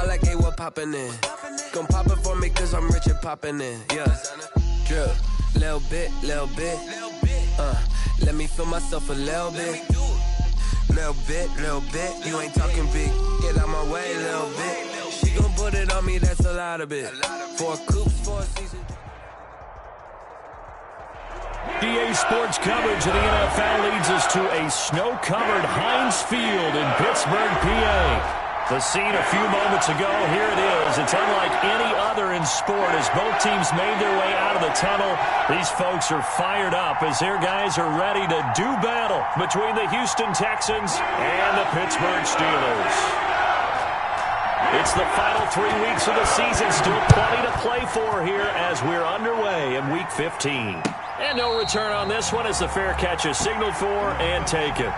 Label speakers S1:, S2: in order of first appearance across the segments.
S1: ball like, hey, what poppin' in? Gon' pop it for me cause I'm rich and poppin' in, yeah. Drip, little bit, let me feel myself a little bit. Little bit, you ain't talking big. Get out my way, little bit. She gon' put it on me, that's a lot of it. 4 coops, 4 seasons.
S2: EA Sports coverage of the NFL leads us to a snow-covered Heinz Field in Pittsburgh, PA. The scene a few moments ago, here it is. It's unlike any other in sport as both teams made their way out of the tunnel. These folks are fired up as their guys are ready to do battle between the Houston Texans and the Pittsburgh Steelers. It's the final 3 weeks of the season. Still plenty to play for here as we're underway in Week 15. And no return on this one as the fair catch is signaled for and taken.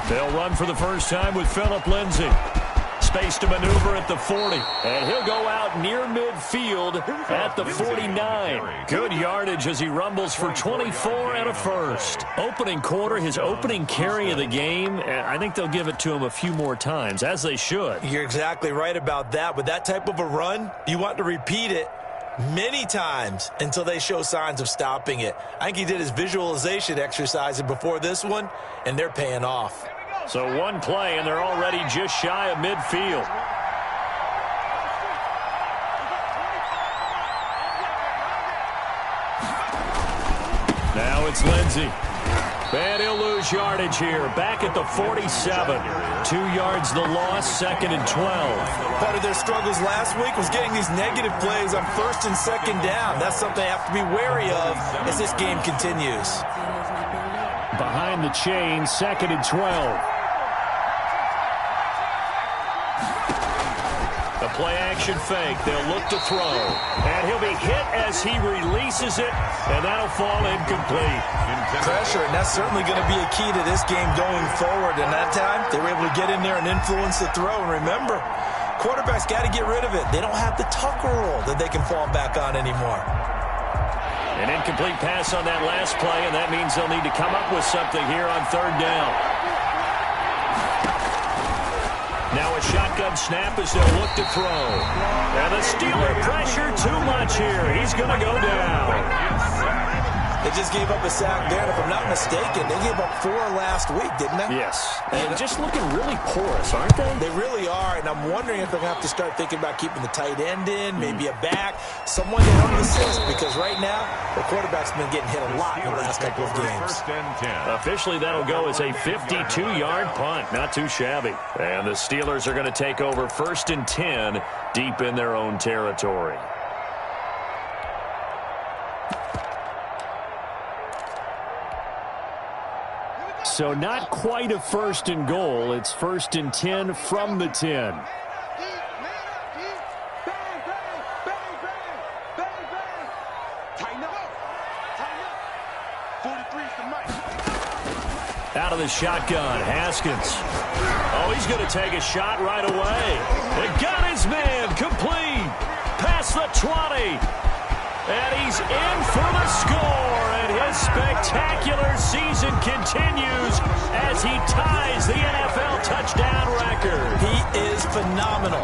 S2: They'll run for the first time with Phillip Lindsay. Space to maneuver at the 40. And he'll go out near midfield at the 49. Good yardage as he rumbles for 24 and a first. Opening quarter, his opening carry of the game. I think they'll give it to him a few more times, as they should.
S3: You're exactly right about that. With that type of a run, you want to repeat it many times until they show signs of stopping it. I think he did his visualization exercise before this one, and they're paying off.
S2: So one play, and they're already just shy of midfield. Now it's Lindsay. And he'll lose yardage here. Back at the 47. 2 yards the loss, 2nd and 12.
S3: Part of their struggles last week was getting these negative plays on 1st and 2nd down. That's something they have to be wary of as this game continues.
S2: Behind the chain, 2nd and 12. The play-action fake. They'll look to throw. And he'll be hit as he releases it, and that'll fall incomplete.
S3: Pressure, and that's certainly going to be a key to this game going forward. And that time, they were able to get in there and influence the throw. And remember, quarterbacks got to get rid of it. They don't have the Tucker rule that they can fall back on anymore.
S2: An incomplete pass on that last play, and that means they'll need to come up with something here on 3rd down. Now a shotgun snap as they'll look to throw. And the Steeler pressure too much here. He's going to go down.
S3: They just gave up a sack there, and if I'm not mistaken, they gave up 4 last week, didn't they?
S2: Yes. And just looking really porous, aren't they?
S3: They really are, and I'm wondering if they're going to have to start thinking about keeping the tight end in, maybe a back, someone to help assist, because right now, the quarterback's been getting hit a lot in the last couple of games.
S2: Officially, that'll go as a 52-yard punt. Not too shabby. And the Steelers are going to take over 1st and 10 deep in their own territory. So not quite a 1st and goal. It's 1st and 10 from the 10. Out of the shotgun, Haskins. Oh, he's going to take a shot right away. They got his man complete. Past the 20. And he's in for the score, and his spectacular season continues as he ties the NFL touchdown record.
S3: He is phenomenal.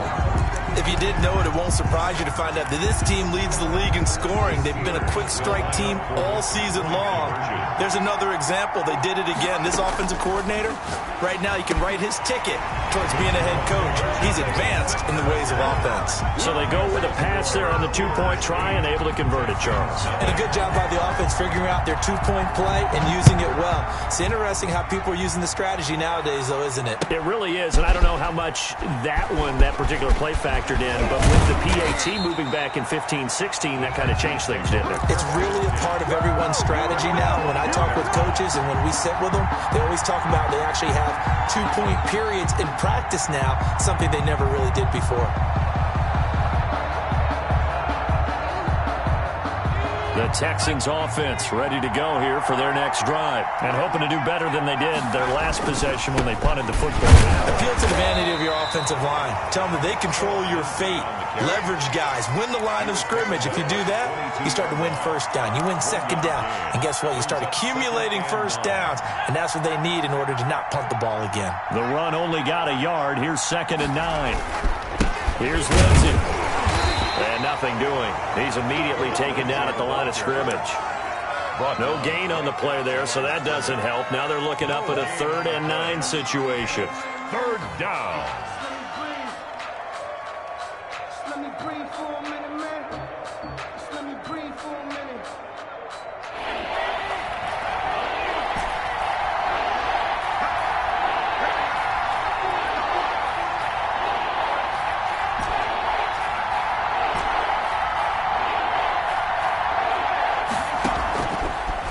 S3: If you didn't know it, it won't surprise you to find out that this team leads the league in scoring. They've been a quick strike team all season long. There's another example. They did it again. This offensive coordinator, right now you can write his ticket towards being a head coach. He's advanced in the ways of offense.
S2: So they go with a pass there on the 2-point try and able to convert it, Charles.
S3: And a good job by the offense figuring out their 2-point play and using it well. It's interesting how people are using the strategy nowadays, though, isn't it?
S2: It really is, and I don't know how much that particular play factored in, but with the PAT moving back in 15-16, that kind of changed things, didn't it?
S3: It's really a part of everyone's strategy now. When I talk with coaches and when we sit with them, they always talk about they actually have 2-point periods in practice now, something they never really did before.
S2: The Texans offense ready to go here for their next drive. And hoping to do better than they did their last possession when they punted the football.
S3: Appeal to the vanity of your offensive line. Tell them that they control your fate. Leverage guys. Win the line of scrimmage. If you do that, you start to win first down. You win second down. And guess what? You start accumulating first downs. And that's what they need in order to not punt the ball again.
S2: The run only got a yard. Here's 2nd and 9. Here's Lindsey. And nothing doing. He's immediately taken down at the line of scrimmage. No gain on the play there, so that doesn't help. Now they're looking up at a 3rd and 9 situation.
S4: 3rd down.
S5: Let me breathe for a minute, man. Just let me breathe for a minute.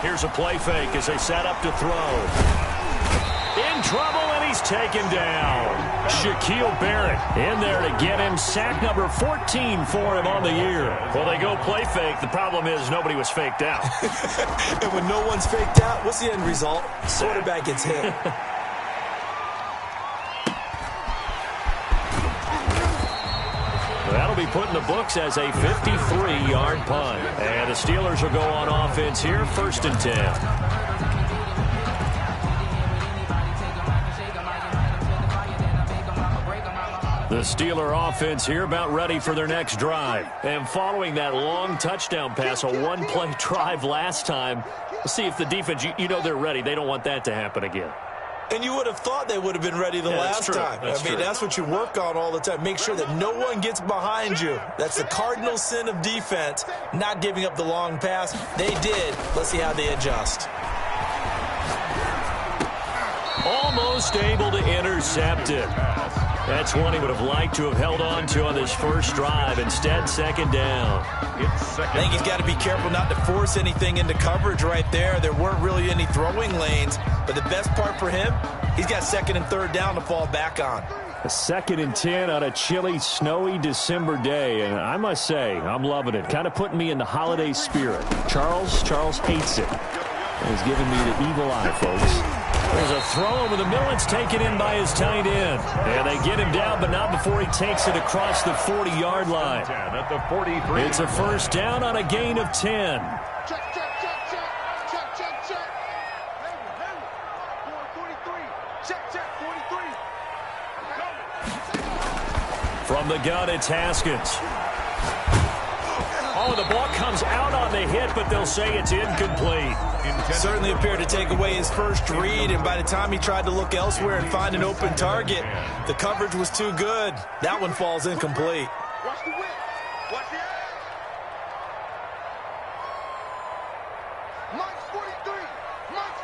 S2: Here's a play fake as they set up to throw. In trouble, and he's taken down. Shaquille Barrett in there to get him. Sack number 14 for him on the year. Well, they go play fake. The problem is nobody was faked out.
S3: And when no one's faked out, what's the end result? Quarterback gets hit.
S2: That'll be put in the books as a 53-yard punt. And the Steelers will go on offense here, 1st and 10. The Steeler offense here about ready for their next drive. And following that long touchdown pass, a one-play drive last time, let's see if the defense, you know they're ready. They don't want that to happen again.
S3: And you would have thought they would have been ready the last time. That's what you work on all the time. Make sure that no one gets behind you. That's the cardinal sin of defense, not giving up the long pass. They did. Let's see how they adjust.
S2: Almost able to intercept it. That's one he would have liked to have held on to on this first drive. Instead, 2nd down.
S3: I think he's got to be careful not to force anything into coverage right there. There weren't really any throwing lanes. But the best part for him, he's got 2nd and 3rd down to fall back on.
S2: A 2nd and 10 on a chilly, snowy December day. And I must say, I'm loving it. Kind of putting me in the holiday spirit. Charles hates it. He's giving me the evil eye, folks. There's a throw over the middle. It's taken in by his tight end. And they get him down, but not before he takes it across the 40-yard line.
S4: At the 43.
S2: It's a 1st down on a gain of 10.
S5: Check. 43. Check, 43.
S2: From the gun, it's Haskins. Oh, the ball comes out on the hit, but they'll say it's incomplete.
S3: Certainly appeared to take away his first read, and by the time he tried to look elsewhere and find an open target, the coverage was too good. That one falls incomplete.
S5: Watch the whip. Watch the Mike's 43. Mike's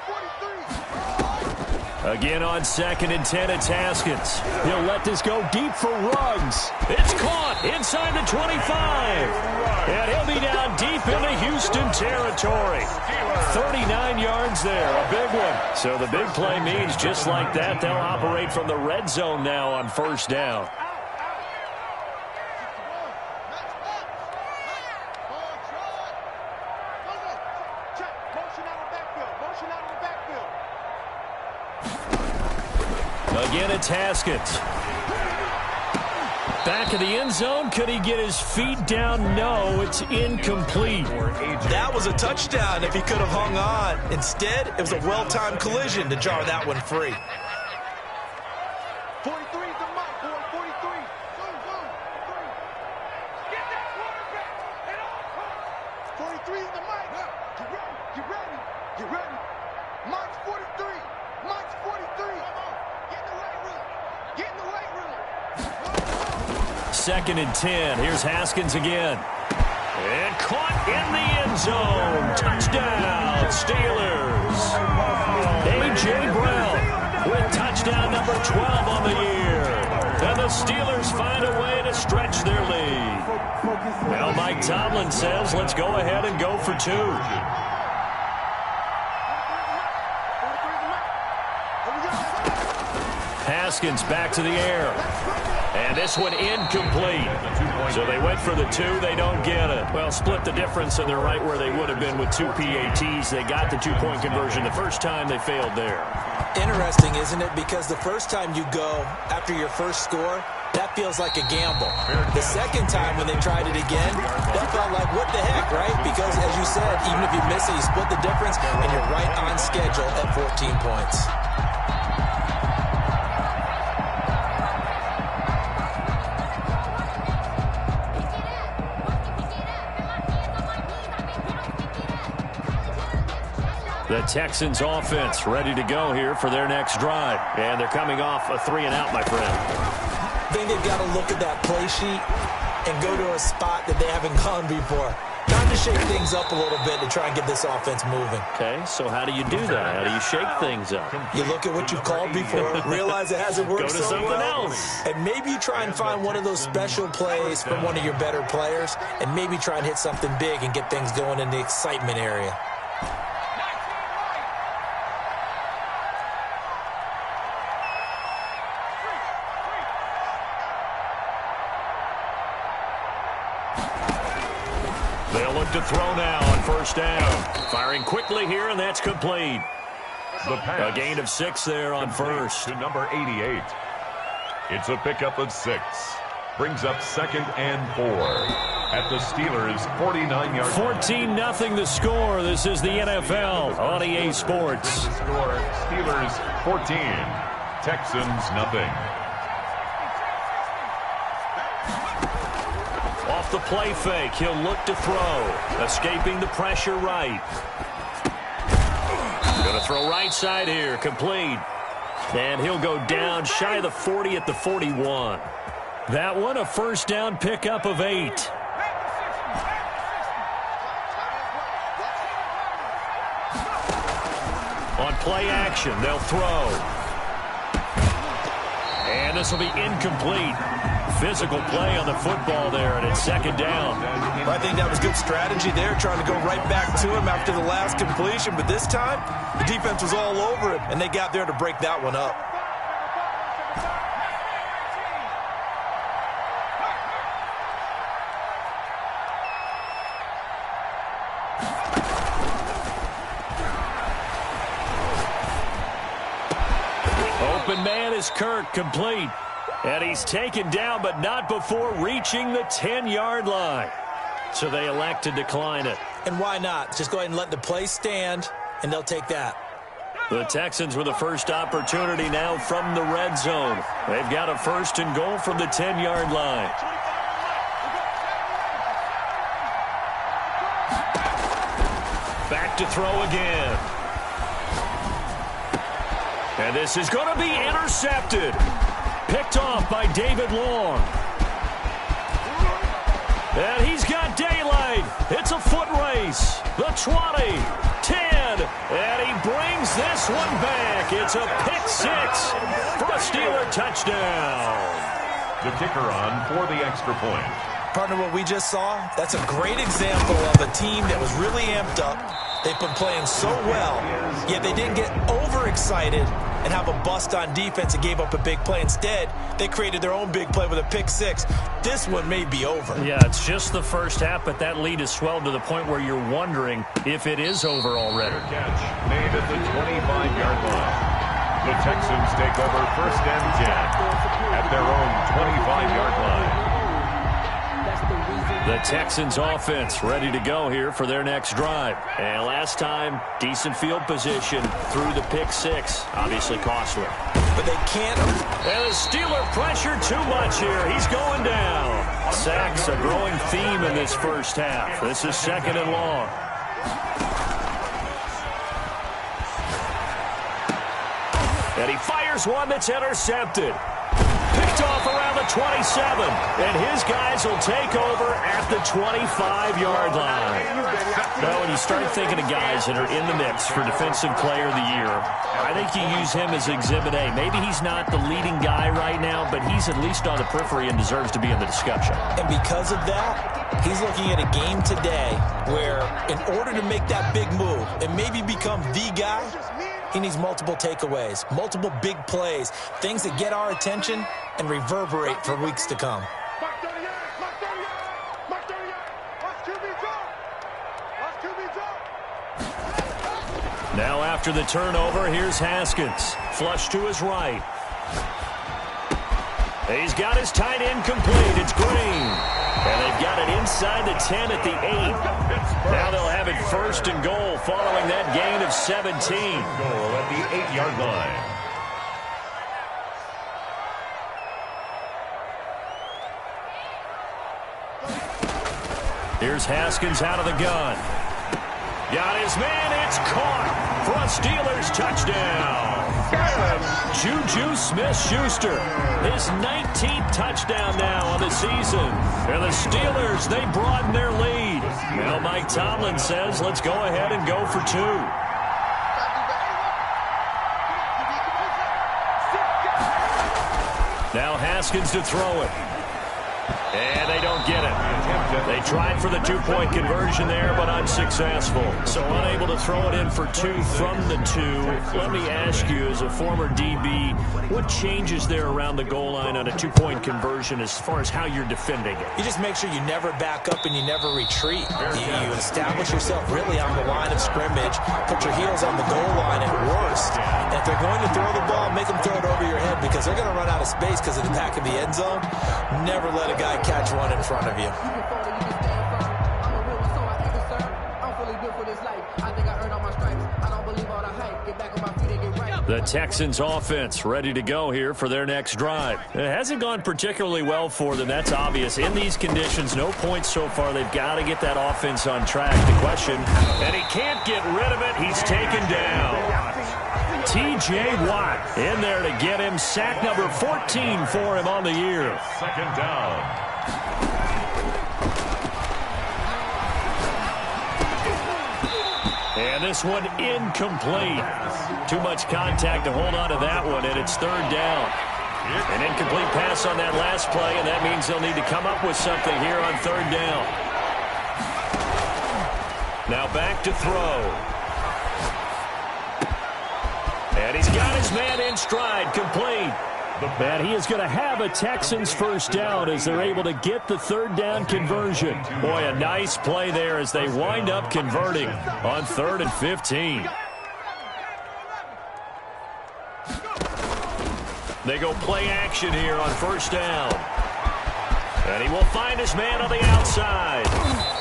S5: 43.
S2: Again on 2nd and 10, it's Haskins. He'll let this go deep for Ruggs. It's caught inside the 25. And he'll be down deep into Houston territory. 39 yards there, a big one. So the big play means just like that, they'll operate from the red zone now on 1st down. Again, it's Haskins. Back of the end zone. Could he get his feet down? No, it's incomplete.
S3: That was a touchdown if he could have hung on. Instead, it was a well-timed collision to jar that one free.
S5: 43 is the mark, boy. 43. Get that quarterback. 43 is the mic. Get ready. Mike's 43. Mike's 43. Get in the weight room. Get in the weight room.
S2: 2nd and 10. Here's Haskins again. And caught in the end zone. Touchdown, Steelers. A.J. Brown with touchdown number 12 on the year. And the Steelers find a way to stretch their lead. Now Mike Tomlin says, let's go ahead and go for 2. Haskins back to the air. And this one incomplete. So they went for the 2. They don't get it. Well, split the difference, and they're right where they would have been with 2 PATs. They got the 2-point conversion the first time. They failed there.
S3: Interesting, isn't it? Because the first time you go after your first score, that feels like a gamble. The second time when they tried it again, that felt like, what the heck, right? Because, as you said, even if you miss it, you split the difference, and you're right on schedule at 14 points.
S2: The Texans offense ready to go here for their next drive. And they're coming off a 3-and-out, my friend.
S3: I think they've got to look at that play sheet and go to a spot that they haven't gone before. Time to shake things up a little bit to try and get this offense moving.
S2: Okay, so how do you do that? How do you shake things up?
S3: You look at what you've called before, realize it hasn't worked
S2: Go to
S3: so
S2: something
S3: well,
S2: else.
S3: and maybe you try and find one of those special plays from one of your better players, and maybe try and hit something big and get things going in the excitement area.
S2: They'll look to throw now on first down. Firing quickly here, and that's complete. A gain of 6 there on first.
S4: To number 88. It's a pickup of 6. Brings up 2nd and 4 at the Steelers' 49-yard line.
S2: 14-0 the score. This is the NFL on EA Sports.
S4: The score, Steelers 14, Texans nothing.
S2: Off the play fake, he'll look to throw. Escaping the pressure right. Going to throw right side here, complete. And he'll go down shy of the 40 at the 41. That one a first down pickup of 8. On play action, they'll throw. And this will be incomplete. Physical play on the football there, and it's 2nd down.
S3: Well, I think that was good strategy there, trying to go right back to him after the last completion. But this time, the defense was all over it, and they got there to break that one up.
S2: Open man is Kirk, complete. And he's taken down, but not before reaching the 10-yard line. So they elect to decline it.
S3: And why not? Just go ahead and let the play stand, and they'll take that.
S2: The Texans with the first opportunity now from the red zone. They've got a 1st and goal from the 10-yard line. Back to throw again. And this is going to be intercepted. Picked off by David Long. And he's got daylight. It's a foot race. The 20, 10, and he brings this one back. It's a pick 6 for a Steeler touchdown.
S4: The kicker on for the extra point.
S3: Partner, what we just saw, that's a great example of a team that was really amped up. They've been playing so well, yet they didn't get overexcited and have a bust on defense and gave up a big play. Instead, they created their own big play with a pick 6. This one may be over.
S2: Yeah, it's just the first half, but that lead has swelled to the point where you're wondering if it is over already.
S4: Catch made at the 25-yard line. The Texans take over 1st and 10 at their own 25-yard line.
S2: The Texans offense ready to go here for their next drive. And last time, decent field position through the pick 6. Obviously costly.
S3: But they can't.
S2: And the Steeler pressure too much here. He's going down. Sacks, a growing theme in this first half. This is 2nd and long. And he fires one that's intercepted. Picked off around the 27, and his guys will take over at the 25-yard line. Now, when you start thinking of guys that are in the mix for Defensive Player of the Year, I think you use him as Exhibit A. Maybe he's not the leading guy right now, but he's at least on the periphery and deserves to be in the discussion.
S3: And because of that, he's looking at a game today where, in order to make that big move and maybe become the guy, He needs multiple takeaways, multiple big plays, things that get our attention and reverberate for weeks to come.
S5: Mark 38, Mark 38, Mark 38. Watch QB drop. Watch QB drop.
S2: Now after the turnover, here's Haskins. Flush to his right. He's got his tight end complete. It's Green. And they've got it inside the 10 at the 8. Now they'll have it first and goal following that gain of 17.
S4: Goal at the 8-yard line.
S2: Here's Haskins out of the gun. Got his man. It's caught for a Steelers touchdown. Juju Smith-Schuster, his 19th touchdown now on the season. And the Steelers, they broaden their lead. Now Mike Tomlin says, let's go ahead and go for 2. Now Haskins to throw it. And they don't get it. They tried for the 2-point conversion there, but unsuccessful. So unable to throw it in for 2 from the 2. Let me ask you, as a former DB, what changes there around the goal line on a 2-point conversion as far as how you're defending it?
S3: You just make sure you never back up and you never retreat. You establish yourself really on the line of scrimmage, put your heels on the goal line at worst. And if they're going to throw the ball, make them throw it over your head because they're going to run out of space because of the back of the end zone. Never let a guy catch one in front of you.
S2: The Texans offense ready to go here for their next drive. It hasn't gone particularly well for them. That's obvious. In these conditions, no points so far. They've got to get that offense on track. The question, and he can't get rid of it. He's taken down. T.J. Watt in there to get him. Sack number 14 for him on the year.
S4: Second down.
S2: And this one incomplete. Too much contact to hold on to that one, and it's 3rd down. An incomplete pass on that last play, and that means they'll need to come up with something here on 3rd down. Now back to throw. And he's got his man in stride, complete. And he is going to have a Texans first down as they're able to get the 3rd down conversion. Boy, a nice play there as they wind up converting on 3rd and 15. They go play action here on 1st down. And he will find his man on the outside.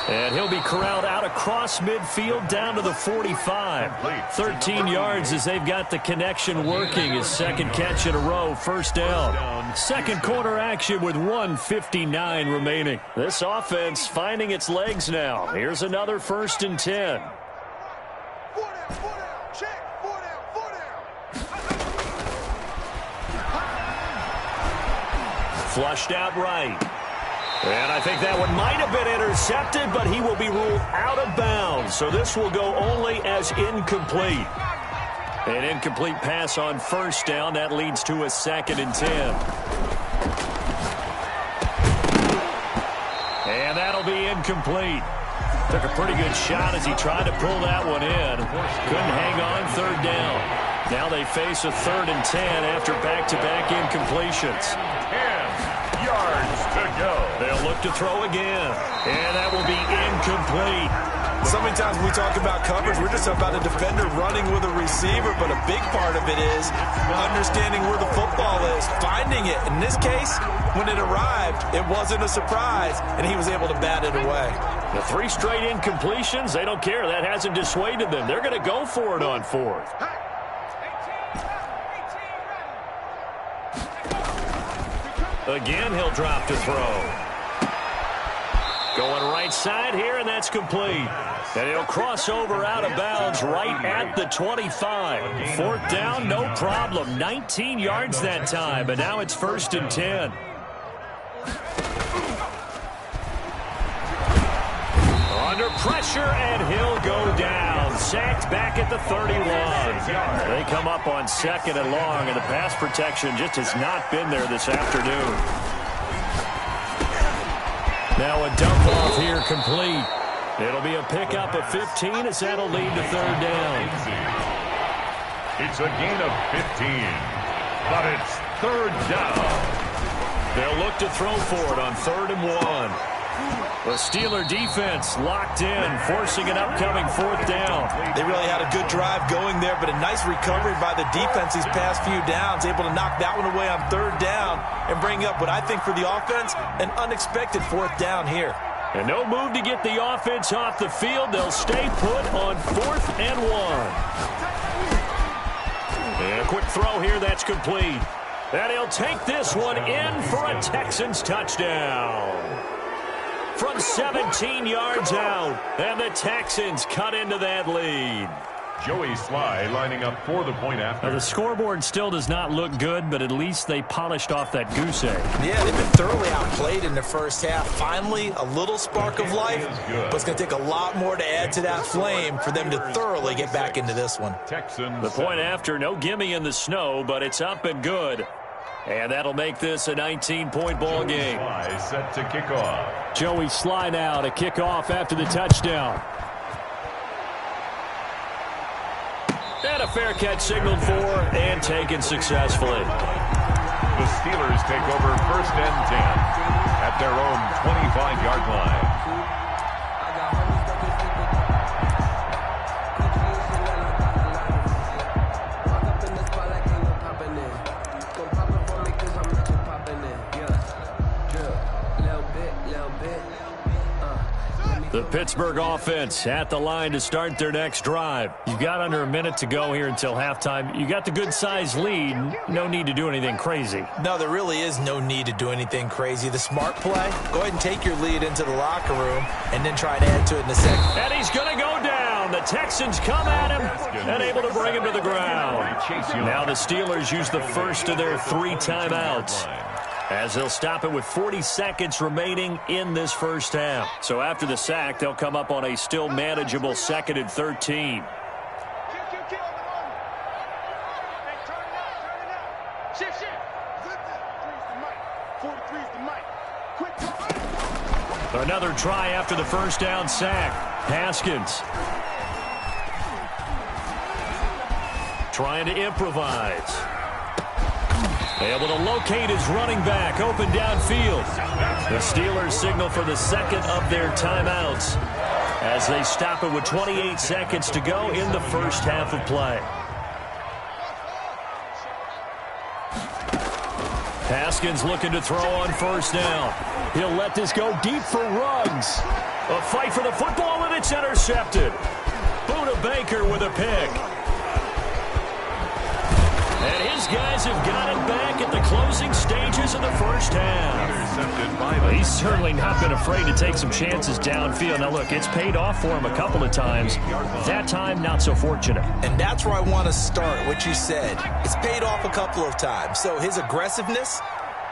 S2: And he'll be corralled out across midfield down to the 45. 13 yards as they've got the connection working. His 2nd catch in a row, 1st down. 2nd quarter action with 1:59 remaining. This offense finding its legs now. Here's another 1st and 10.
S5: 4 down, check, 4 down.
S2: Flushed out right. And I think that one might have been intercepted, but he will be ruled out of bounds. So this will go only as incomplete. An incomplete pass on 1st down. That leads to a 2nd and 10. And that'll be incomplete. Took a pretty good shot as he tried to pull that one in. Couldn't hang on, 3rd down. Now they face a 3rd and 10 after back-to-back incompletions.
S4: 10 yards to go.
S2: They'll look to throw again. And that will be incomplete.
S3: So many times when we talk about coverage, we're just about a defender running with a receiver, but a big part of it is understanding where the football is, finding it. In this case, when it arrived, it wasn't a surprise, and he was able to bat it away.
S2: The 3 straight incompletions, they don't care. That hasn't dissuaded them. They're going to go for it on 4th. Again, he'll drop to throw. Going right side here, and that's complete. And he'll cross over out of bounds right at the 25. 4th down, no problem. 19 yards that time, and now it's 1st and 10. Under pressure, and he'll go down. Sacked back at the 31. They come up on 2nd and long, and the pass protection just has not been there this afternoon. Now a dump off here complete. It'll be a pickup of 15 as that'll lead to 3rd down.
S4: It's a gain of 15. But it's third down.
S2: They'll look to throw for it on 3rd and 1. The Steeler defense locked in, forcing an upcoming 4th down.
S3: They really had a good drive going there, but a nice recovery by the defense these past few downs, able to knock that one away on 3rd down and bring up what I think for the offense, an unexpected 4th down here.
S2: And no move to get the offense off the field. They'll stay put on 4th and 1. And a quick throw here that's complete. And he'll take this one in for a Texans touchdown. From 17 yards out, and the Texans cut into that lead.
S4: Joey Sly lining up for the point after.
S2: Now, the scoreboard still does not look good, but at least they polished off that goose egg.
S3: Yeah, they've been thoroughly outplayed in the first half. Finally, a little spark of life, but it's going to take a lot more to add to that flame for them to thoroughly get back into this one.
S4: Texans.
S2: The point after, no gimme in the snow, but it's up and good. And that'll make this a 19-point ball game.
S4: Sly set to kick off.
S2: Joey Sly now to kick off after the touchdown. And a fair catch signaled for and taken successfully.
S4: The Steelers take over 1st and 10 at their own 25-yard line.
S2: The Pittsburgh offense at the line to start their next drive. You've got under a minute to go here until halftime. You got the good-sized lead. No need to do anything crazy.
S3: No, there really is no need to do anything crazy. The smart play, go ahead and take your lead into the locker room and then try to add to it in a second.
S2: And he's going to go down. The Texans come at him and able to bring him to the ground. Now the Steelers use the first of their 3 timeouts, as they'll stop it with 40 seconds remaining in this first half. So after the sack, they'll come up on a still manageable 2nd and 13. Another try after the first down sack. Haskins trying to improvise. Able to locate his running back open downfield. The Steelers signal for the 2nd of their timeouts as they stop it with 28 seconds to go in the first half of play. Haskins looking to throw on 1st down. He'll let this go deep for Ruggs. A fight for the football, and it's intercepted. Buda Baker with a pick. And his guys have got it back at the closing stages of the first half. He's certainly not been afraid to take some chances downfield. Now, look, it's paid off for him a couple of times. That time, not so fortunate.
S3: And that's where I want to start, what you said. It's paid off a couple of times. So his aggressiveness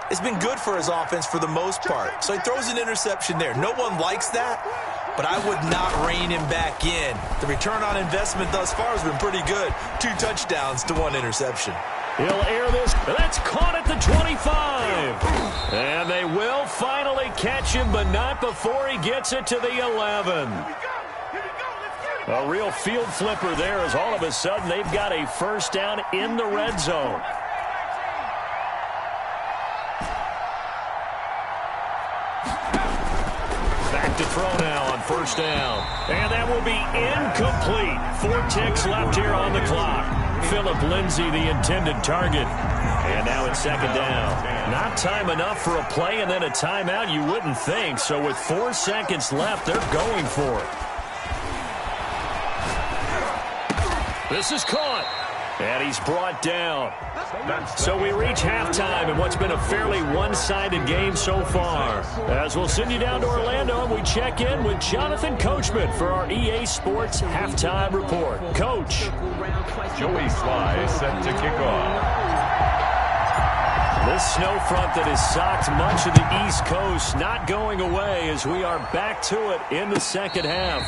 S3: has been good for his offense for the most part. So he throws an interception there. No one likes that, but I would not rein him back in. The return on investment thus far has been pretty good. 2 touchdowns to 1 interception.
S2: He'll air this. That's caught at the 25. And they will finally catch him, but not before he gets it to the 11. A real field flipper there, as all of a sudden they've got a first down in the red zone. Back to throw now on 1st down. And that will be incomplete. 4 ticks left here on the clock. Phillip Lindsay, the intended target. And now it's 2nd down. Not time enough for a play and then a timeout, you wouldn't think. So with 4 seconds left, they're going for it. This is caught. And he's brought down. So we reach halftime in what's been a fairly one-sided game so far. As we'll send you down to Orlando, and we check in with Jonathan Coachman for our EA Sports Halftime Report. Coach.
S4: Joey Sly set to kick off.
S2: This snow front that has socked much of the East Coast not going away as we are back to it in the second half.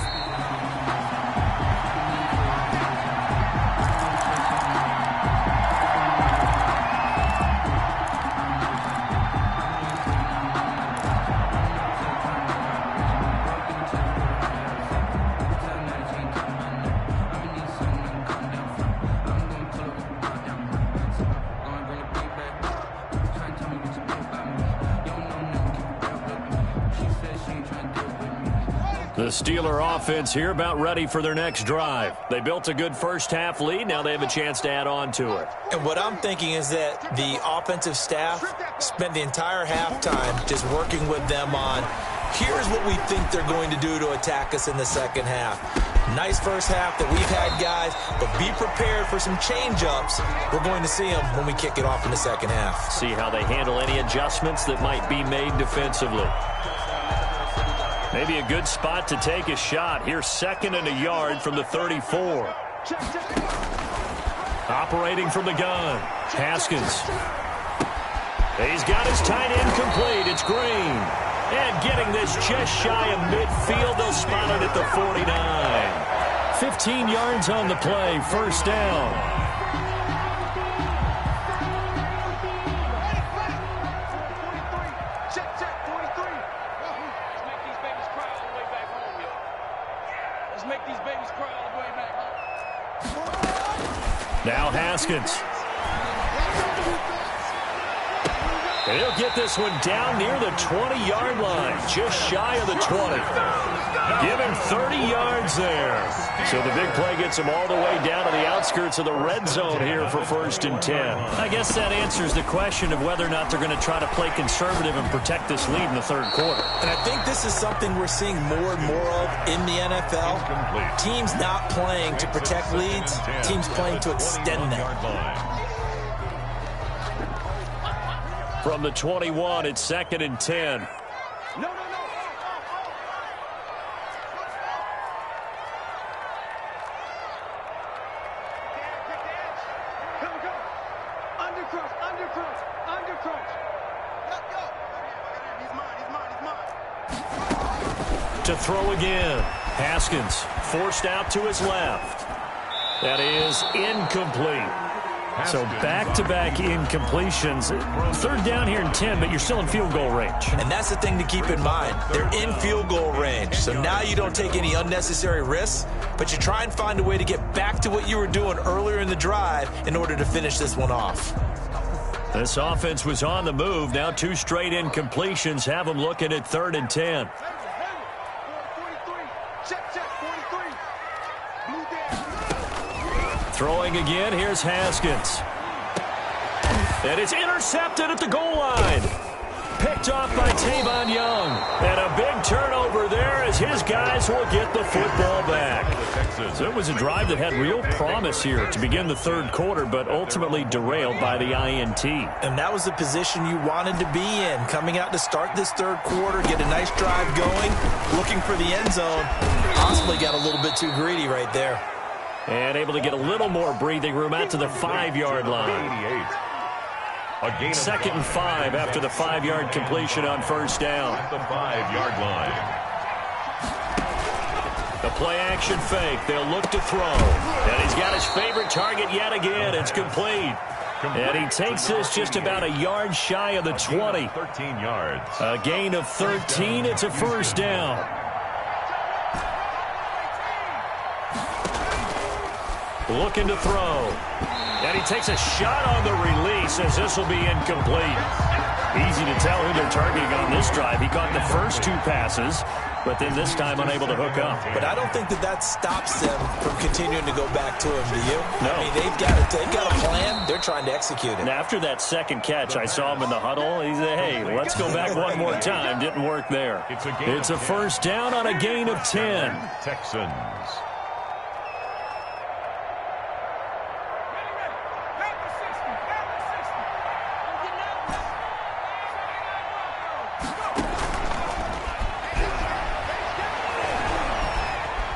S2: The Steeler offense here about ready for their next drive. They built a good first-half lead. Now they have a chance to add on to it.
S3: And what I'm thinking is that the offensive staff spent the entire halftime just working with them on, here's what we think they're going to do to attack us in the second half. Nice first half that we've had, guys, but be prepared for some change-ups. We're going to see them when we kick it off in the second half.
S2: See how they handle any adjustments that might be made defensively. Maybe a good spot to take a shot. Here's 2nd and a yard from the 34. Operating from the gun, Haskins. He's got his tight end complete. It's Green. And getting this just shy of midfield. They'll spot it at the 49. 15 yards on the play. First down. Now Haskins. He'll get this one down near the 20-yard line, just shy of the 20. Give him 30 yards there. So the big play gets him all the way down to the outskirts of the red zone here for 1st and 10. I guess that answers the question of whether or not they're going to try to play conservative and protect this lead in the 3rd quarter.
S3: And I think this is something we're seeing more and more of in the NFL. Teams not playing to protect leads, teams playing to extend them.
S2: From the 21, it's 2nd and 10.
S5: No. Here we go. Undercross. Let's go. He's mine.
S2: To throw again. Haskins forced out to his left. That is incomplete. So back-to-back incompletions. 3rd down here and 10, but you're still in field goal range.
S3: And that's the thing to keep in mind. They're in field goal range. So now you don't take any unnecessary risks, but you try and find a way to get back to what you were doing earlier in the drive in order to finish this one off.
S2: This offense was on the move. Now 2 straight incompletions have them looking at 3rd and 10.
S5: 43. Check, 43. Blue down.
S2: Throwing again, here's Haskins. And it's intercepted at the goal line. Picked off by Tavon Young. And a big turnover there as his guys will get the football back. So it was a drive that had real promise here to begin the 3rd quarter, but ultimately derailed by the INT.
S3: And that was the position you wanted to be in. Coming out to start this 3rd quarter, get a nice drive going, looking for the end zone. Possibly got a little bit too greedy right there.
S2: And able to get a little more breathing room out to the 5-yard line. 2nd and 5 after the 5-yard completion on 1st down.
S4: At the 5-yard line.
S2: The play-action fake. They'll look to throw. And he's got his favorite target yet again. It's complete. And he takes this just about a yard shy of the 20.
S4: 13 yards.
S2: A gain of 13. It's a 1st down. Looking to throw. And he takes a shot on the release as this will be incomplete. Easy to tell who they're targeting on this drive. He caught the first 2 passes, but then this time unable to hook up.
S3: But I don't think that stops them from continuing to go back to him, do you?
S2: No.
S3: I mean, they've got a plan. They're trying to execute it.
S2: And after that 2nd catch, I saw him in the huddle. He said, hey, let's go back one more time. Didn't work there. It's a 1st down on a gain of 10.
S4: Texans.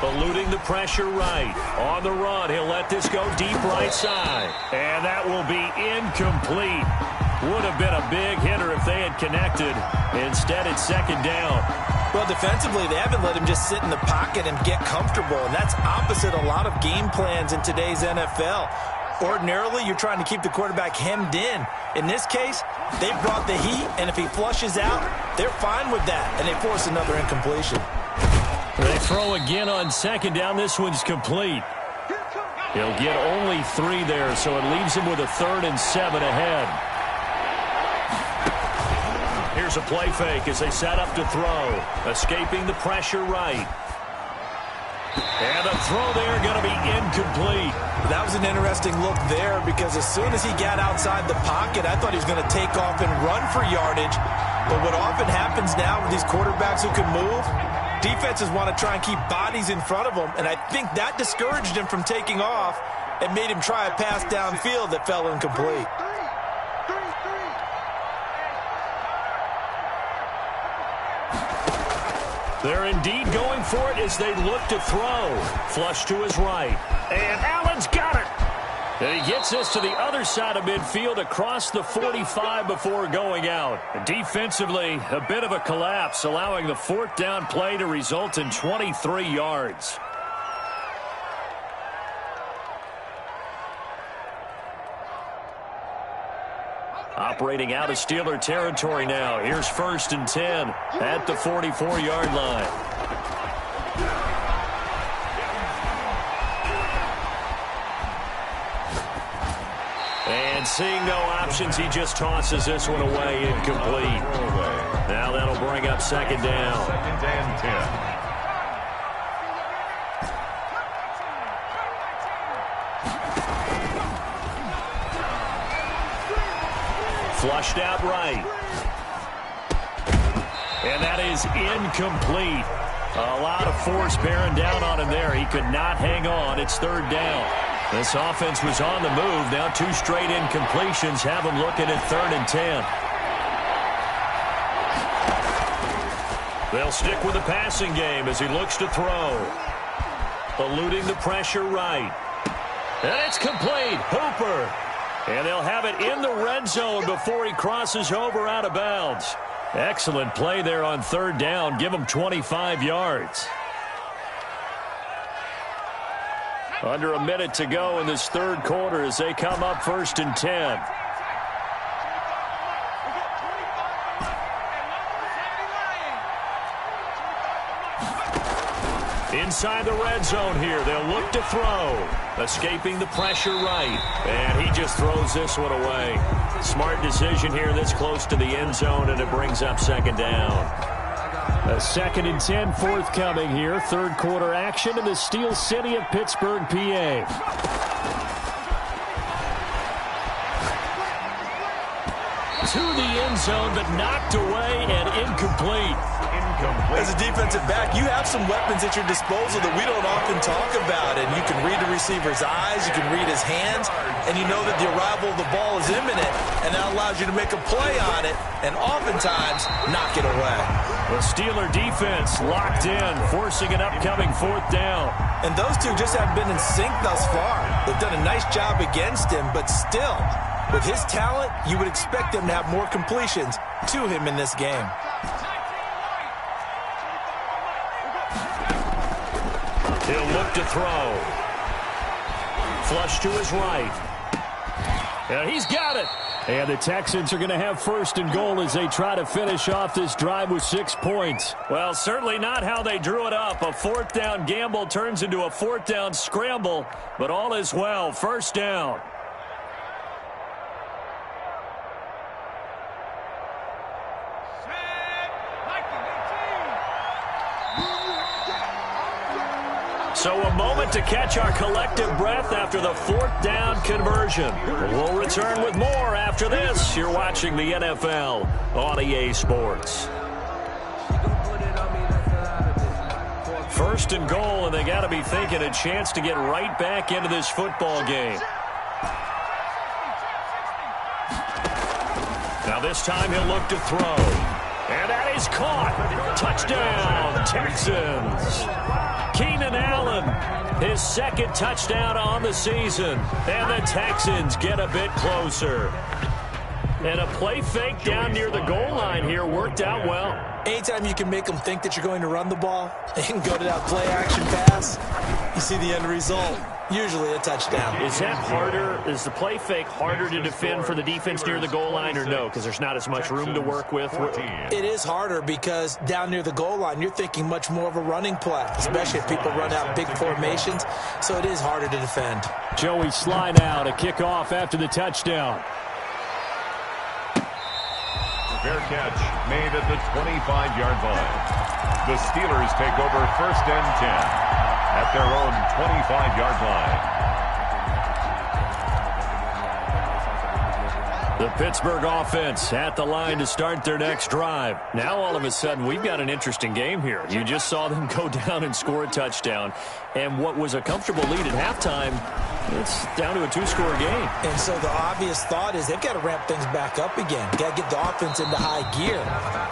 S2: Eluding the pressure right. On the run, he'll let this go deep right side. And that will be incomplete. Would have been a big hitter if they had connected. Instead, it's 2nd down.
S3: Well, defensively, they haven't let him just sit in the pocket and get comfortable, and that's opposite a lot of game plans in today's NFL. Ordinarily, you're trying to keep the quarterback hemmed in. In this case, they brought the heat, and if he flushes out, they're fine with that, and they force another incompletion.
S2: They throw again on 2nd down. This one's complete. He'll get only 3 there, so it leaves him with a 3rd and 7 ahead.
S4: Here's
S2: Here's a play fake as they set up to throw. Escaping the pressure right. And a throw there going to be incomplete.
S3: That was an interesting look there because as soon as he got outside the pocket, I thought he was going to take off and run for yardage. But what often happens now with these quarterbacks who can move, defenses want to try and keep bodies in front of them, and I think that discouraged him from taking off and made him try a pass downfield that fell incomplete.
S2: They're indeed going for it as they look to throw. Flush to his right. And Allen's got it. And he gets this to the other side of midfield across the 45 before going out. Defensively, a bit of a collapse, allowing the fourth down play to result in 23 yards. Operating out of Steeler territory now. Here's 1st and 10 at the 44-yard line. And seeing no options, he just tosses this one away, incomplete. Now that'll bring up 2nd down.
S4: 2nd and 10.
S2: Flushed out right. And that is incomplete. A lot of force bearing down on him there. He could not hang on. It's 3rd down. This offense was on the move. Now 2 straight incompletions have him looking at 3rd and 10. They'll stick with the passing game as he looks to throw. Eluding the pressure right. And it's complete. Hooper. And they'll have it in the red zone before he crosses over out of bounds. Excellent play there on 3rd down. Give him 25 yards. Under a minute to go in this 3rd quarter as they come up 1st and 10. Inside the red zone here, they'll look to throw. Escaping the pressure right. And he just throws this one away. Smart decision here this close to the end zone, and it brings up 2nd down. A 2nd and 10 forthcoming here. 3rd quarter action in the Steel City of Pittsburgh, PA. To the end zone, but knocked away and incomplete.
S3: As a defensive back, you have some weapons at your disposal that we don't often talk about. And you can read the receiver's eyes, you can read his hands, and you know that the arrival of the ball is imminent, and that allows you to make a play on it and oftentimes knock it away.
S2: The Steeler defense locked in, forcing an upcoming 4th down.
S3: And those two just haven't been in sync thus far. They've done a nice job against him, but still, with his talent, you would expect them to have more completions to him in this game.
S2: He'll look to throw. Flush to his right. And he's got it. And the Texans are going to have 1st and goal as they try to finish off this drive with 6 points. Well, certainly not how they drew it up. A 4th down gamble turns into a 4th down scramble, but all is well. 1st down. So a moment to catch our collective breath after the 4th down conversion. We'll return with more after this. You're watching the NFL on EA Sports. 1st and goal, and they got to be thinking a chance to get right back into this football game. Now this time he'll look to throw. And that is caught. Touchdown, Texans. Keenan Allen, his 2nd touchdown on the season. And the Texans get a bit closer. And a play fake down near the goal line here worked out well.
S3: Anytime you can make them think that you're going to run the ball and go to that play action pass, you see the end result. Usually a touchdown.
S2: Is that harder? Is the play fake harder to defend for the defense near the goal line or no? Because there's not as much room to work with.
S3: It is harder because down near the goal line, you're thinking much more of a running play, especially if people run out big formations. So it is harder to defend.
S2: Joey slide out, a kickoff after the touchdown.
S4: fair catch made at the 25-yard line. The Steelers take over first and 10 at their own 25-yard line.
S2: The Pittsburgh offense at the line to start their next drive. Now all of a sudden we've got an interesting game here. You just saw them go down and score a touchdown. And what was a comfortable lead at halftime, it's down to a two-score game.
S3: And so the obvious thought is they've got to ramp things back up again. Got to get the offense into high gear.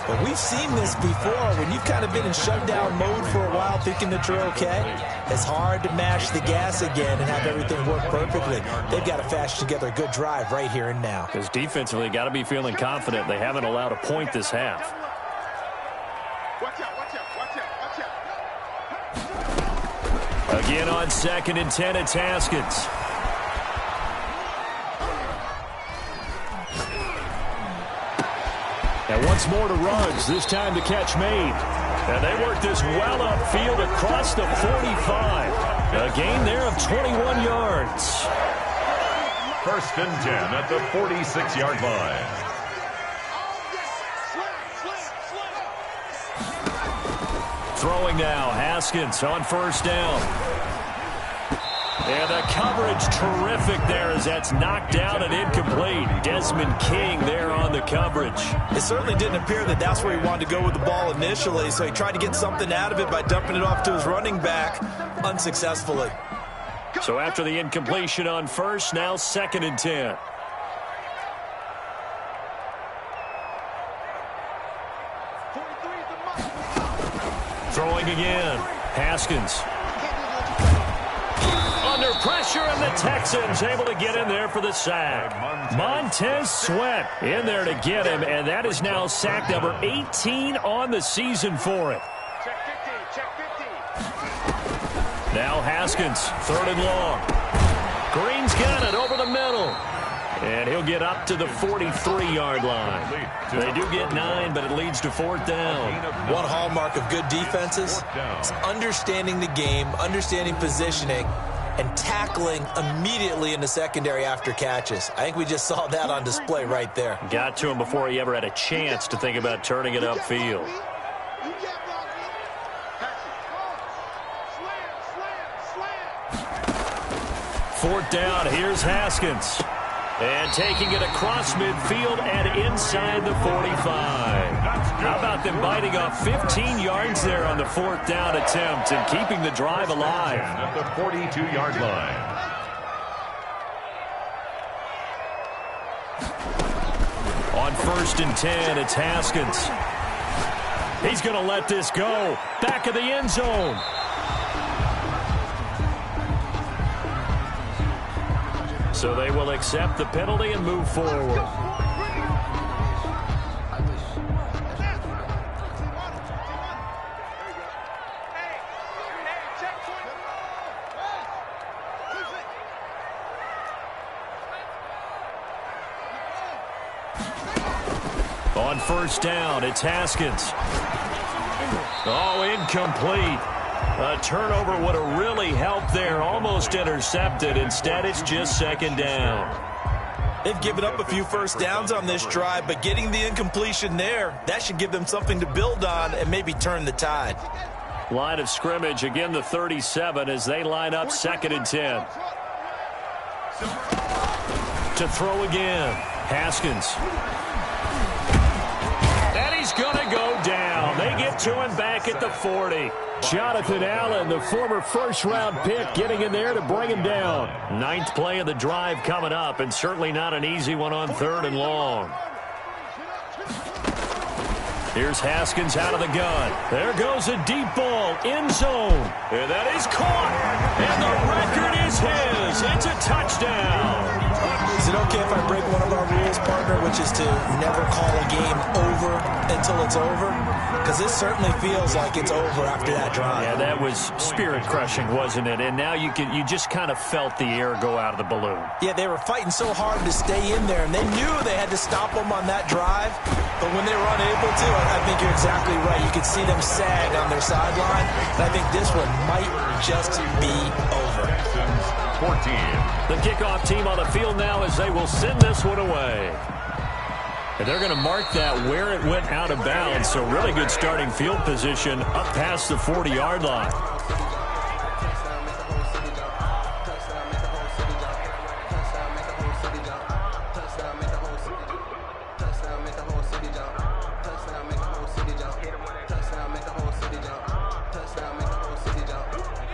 S3: But we've seen this before. When you've kind of been in shutdown mode for a while thinking that you're okay, it's hard to mash the gas again and have everything work perfectly. They've got to fashion together a good drive right here and now.
S2: Because defensively, got to be feeling confident. They haven't allowed a point this half.
S5: Watch out, watch out, watch out, watch out.
S2: Again on 2nd and 10, it's Haskins. And once more to Ruggs, this time the catch made. And they work this well upfield across the 45. A gain there of 21 yards.
S4: First and 10 at the 46-yard line.
S2: Throwing now, Haskins on first down. And the coverage terrific there as that's knocked down and incomplete. Desmond King there on the coverage.
S3: It certainly didn't appear that that's where he wanted to go with the ball initially, so he tried to get something out of it by dumping it off to his running back unsuccessfully.
S2: So after the incompletion on first, now 2nd and 10. Throwing again. Haskins. Under pressure, and the Texans able to get in there for the sack. Montez Sweat in there to get him, and that is now sack number 18 on the season for it.
S5: Check 15, check 15.
S2: Now Haskins, 3rd and long. Green's got it over the middle. And he'll get up to the 43-yard line. They do get 9, but it leads to 4th down.
S3: One hallmark of good defenses is understanding the game, understanding positioning, and tackling immediately in the secondary after catches. I think we just saw that on display right there.
S2: Got to him before he ever had a chance to think about turning it upfield. Fourth down, here's Haskins. And taking it across midfield and inside the 45. How about them biting off 15 yards there on the 4th down attempt and keeping the drive alive?
S4: At the 42-yard line.
S2: On 1st and 10, it's Haskins. He's going to let this go. Back of the end zone. So they will accept the penalty and move forward. On 1st down, it's Haskins. Oh, incomplete. A turnover would have really helped there. Almost intercepted. Instead, it's just 2nd down.
S3: They've given up a few first downs on this drive, but getting the incompletion there, that should give them something to build on and maybe turn the tide.
S2: Line of scrimmage, again the 37 as they line up 2nd and 10. To throw again, Haskins. And he's going to go down. They get to him back at the 40. Jonathan Allen, the former first-round pick, getting in there to bring him down. 9th play of the drive coming up, and certainly not an easy one on 3rd and long. Here's Haskins out of the gun. There goes a deep ball, end zone. And that is caught. And the record is his. It's a touchdown.
S3: Is it okay if I break one of our rules, partner, which is to never call a game over until it's over? Because this certainly feels like it's over after that drive.
S2: Yeah, that was spirit-crushing, wasn't it? And now you just kind of felt the air go out of the balloon.
S3: Yeah, they were fighting so hard to stay in there, and they knew they had to stop them on that drive. But when they were unable to, I think you're exactly right. You could see them sag on their sideline. And I think this one might just be over.
S4: 14.
S2: The kickoff team on the field now as they will send this one away. And they're going to mark that where it went out of bounds. So really good starting field position up past the 40-yard line.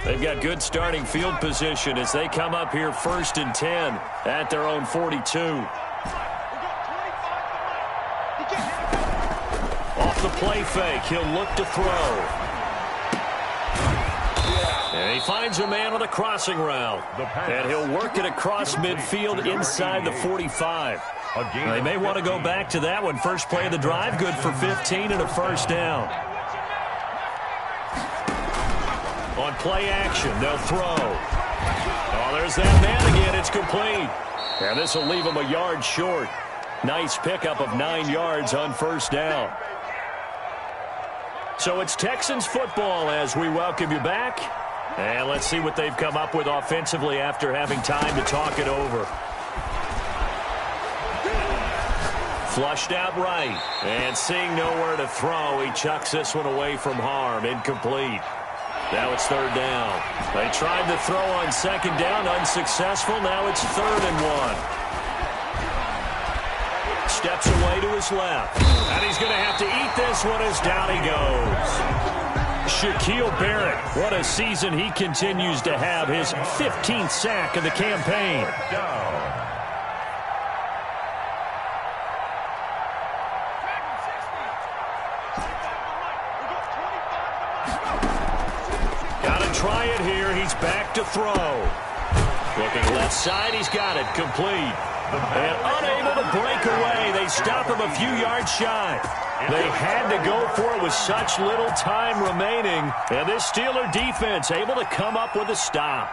S2: They've got good starting field position as they come up here 1st and 10 at their own 42. Off the play fake, he'll look to throw. And he finds a man with a crossing route. And he'll work it across midfield inside the 45. They may want to go back to that one. First play of the drive, good for 15 and a first down. On play action, they'll throw. Oh, there's that man again. It's complete. And this will leave him a yard short. Nice pickup of 9 yards on first down. So it's Texans football as we welcome you back. And let's see what they've come up with offensively after having time to talk it over. Flushed out right. And seeing nowhere to throw, he chucks this one away from harm. Incomplete. Now it's 3rd down. They tried to throw on 2nd down, unsuccessful. Now it's 3rd and 1. Steps away to his left. And he's going to have to eat this one as down he goes. Shaquille Barrett, what a season he continues to have. His 15th sack of the campaign. Try it here. He's back to throw. Looking left side. He's got it. Complete. And unable to break away. They stop him a few yards shy. They had to go for it with such little time remaining. And this Steeler defense able to come up with a stop.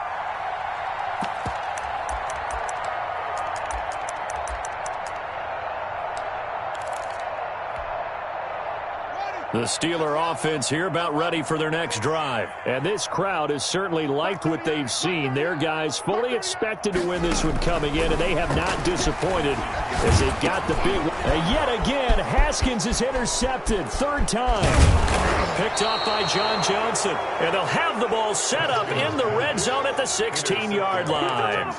S2: The Steeler offense here about ready for their next drive. And this crowd has certainly liked what they've seen. Their guys fully expected to win this one coming in, and they have not disappointed as they got the big one. And yet again, Haskins is intercepted. 3rd time. Picked off by John Johnson. And they'll have the ball set up in the red zone at the 16-yard line.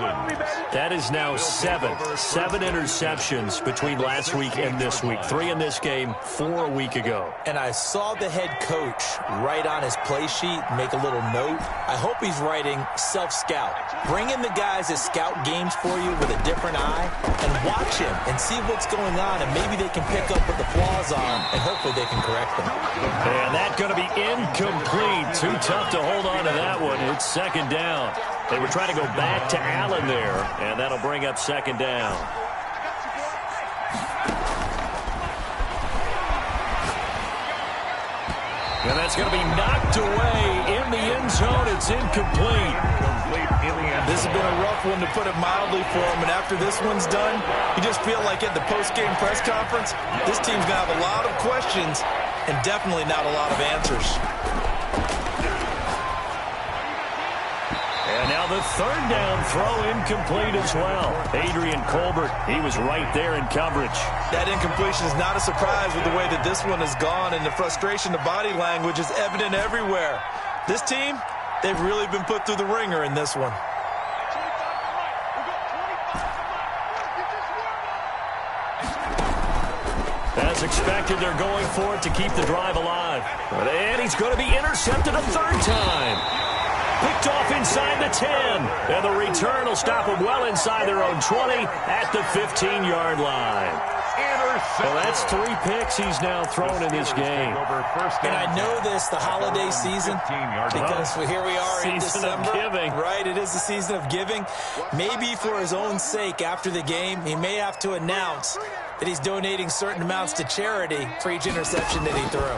S2: That is now 7 interceptions between last week and this week. 3 in this game, 4 a week ago.
S3: And I saw the head coach write on his play sheet, make a little note. I hope he's writing self-scout. Bring in the guys that scout games for you with a different eye and watch him and see what's going on, and maybe they can pick up what the flaws are, and hopefully they can correct them.
S2: And that's going to be incomplete. Too tough to hold on to that one. It's 2nd down. They were trying to go back to Allen there, and that'll bring up 2nd down. And that's going to be knocked away in the end zone. It's incomplete.
S3: This has been a rough one, to put it mildly, for him. And after this one's done, you just feel like at the post-game press conference, this team's going to have a lot of questions and definitely not a lot of answers.
S2: And now the 3rd down throw incomplete as well. Adrian Colbert, he was right there in coverage.
S3: That incompletion is not a surprise with the way that this one has gone, and the frustration, the body language is evident everywhere. This team, they've really been put through the ringer in this one.
S2: As expected, they're going for it to keep the drive alive. And he's going to be intercepted a 3rd time. Picked off inside the 10. And the return will stop them well inside their own 20 at the 15-yard line. Well, that's 3 picks he's now thrown in this game.
S3: And I know this, the holiday season, because here we are in December.
S2: Season of giving.
S3: Right, it is the season of giving. Maybe for his own sake after the game, he may have to announce that he's donating certain amounts to charity for each interception that he threw.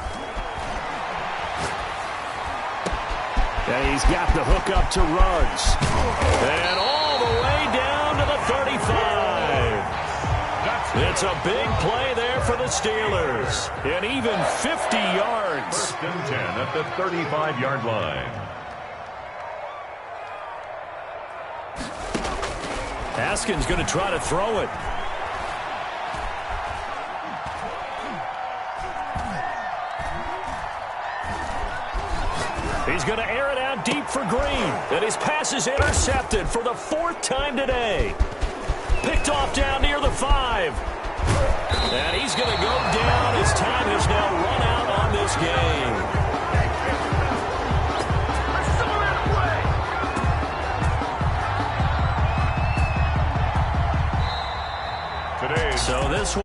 S2: And he's got the hook up to Ruggs. And all the way down to the 35. It's a big play there for the Steelers. And even 50 yards.
S4: 1st and 10 at the 35-yard line.
S2: Haskins going to try to throw it. going to air it out deep for Green. And his pass is intercepted for the 4th time today. Picked off down near the 5. And he's going to go down. His time has now run out on this game. So this